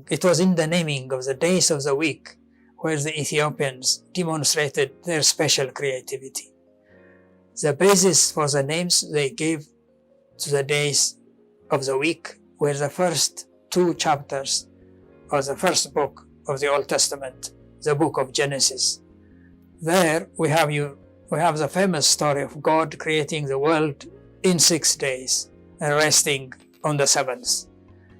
it was in the naming of the days of the week where the Ethiopians demonstrated their special creativity. The basis for the names they gave to the days of the week were the first 2 chapters of the first book of the Old Testament, the book of Genesis. There we have the famous story of God creating the world in 6 days and resting on the 7th.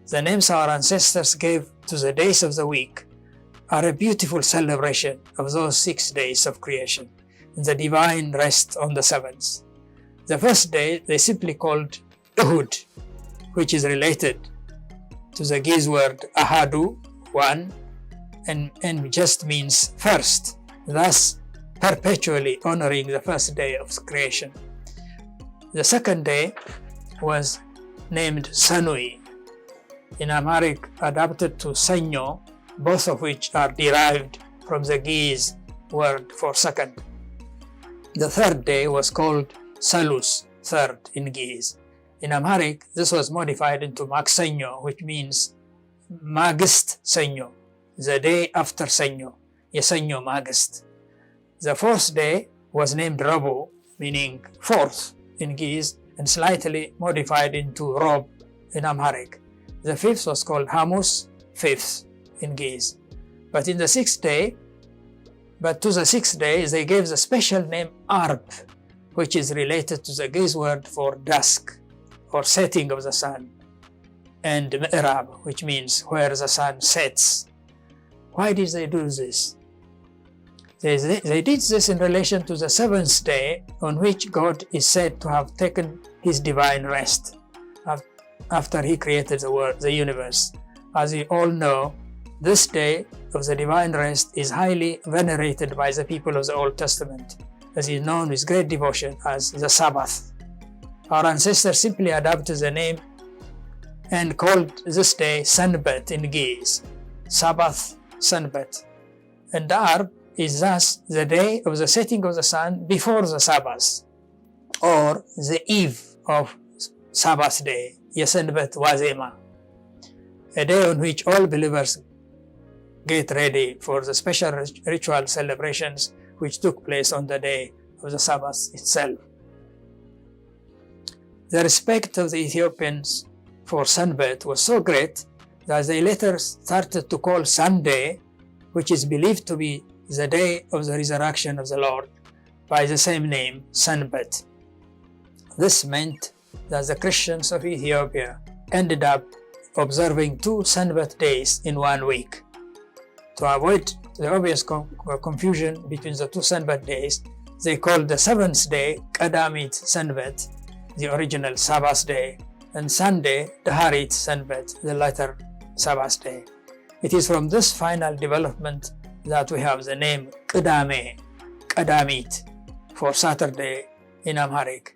The names our ancestors gave to the days of the week are a beautiful celebration of those 6 days of creation and the divine rest on the 7th. The first day they simply called Ehud, which is related to the Giz word Ahadu, 1, and just means first, thus perpetually honoring the first day of creation. The second day was named Sanui, in Amharic adapted to Sanyo, both of which are derived from the Giz word for second. The third day was called Salus, third in Giz. In Amharic, this was modified into Maksenyo, which means Magist Senyo, the day after Senyo, Yesenyo Magist. The fourth day was named Rabu, meaning fourth in Giz, and slightly modified into Rob in Amharic. The fifth was called Hamus, fifth in Giz. But to the sixth day, they gave the special name Arb, which is related to the Giz word for dusk or setting of the sun, and Mi'rab, which means where the sun sets. Why did they do this? They did this in relation to the 7th day, on which God is said to have taken his divine rest after he created the universe. As you all know, this day of the divine rest is highly venerated by the people of the Old Testament, as is known with great devotion as the Sabbath. Our ancestors simply adopted the name and called this day Sanbet in Giz, Sabbath, Sanbet. And Arb is thus the day of the setting of the sun before the Sabbath, or the eve of Sabbath day, Yesenbet Wazema, a day on which all believers get ready for the special ritual celebrations which took place on the day of the Sabbath itself. The respect of the Ethiopians for Sanbet was so great that they later started to call Sunday, which is believed to be the day of the resurrection of the Lord, by the same name, Sanbet. This meant that the Christians of Ethiopia ended up observing 2 Sanbet days in 1 week. To avoid the obvious confusion between the 2 Sanbet days, they called the 7th day Qadamit Sanbet, the original Sabbath day, and Sunday Daharit Sanbet, the latter Sabbath day. It is from this final development that we have the name Qadame, Qadamit, for Saturday in Amharic.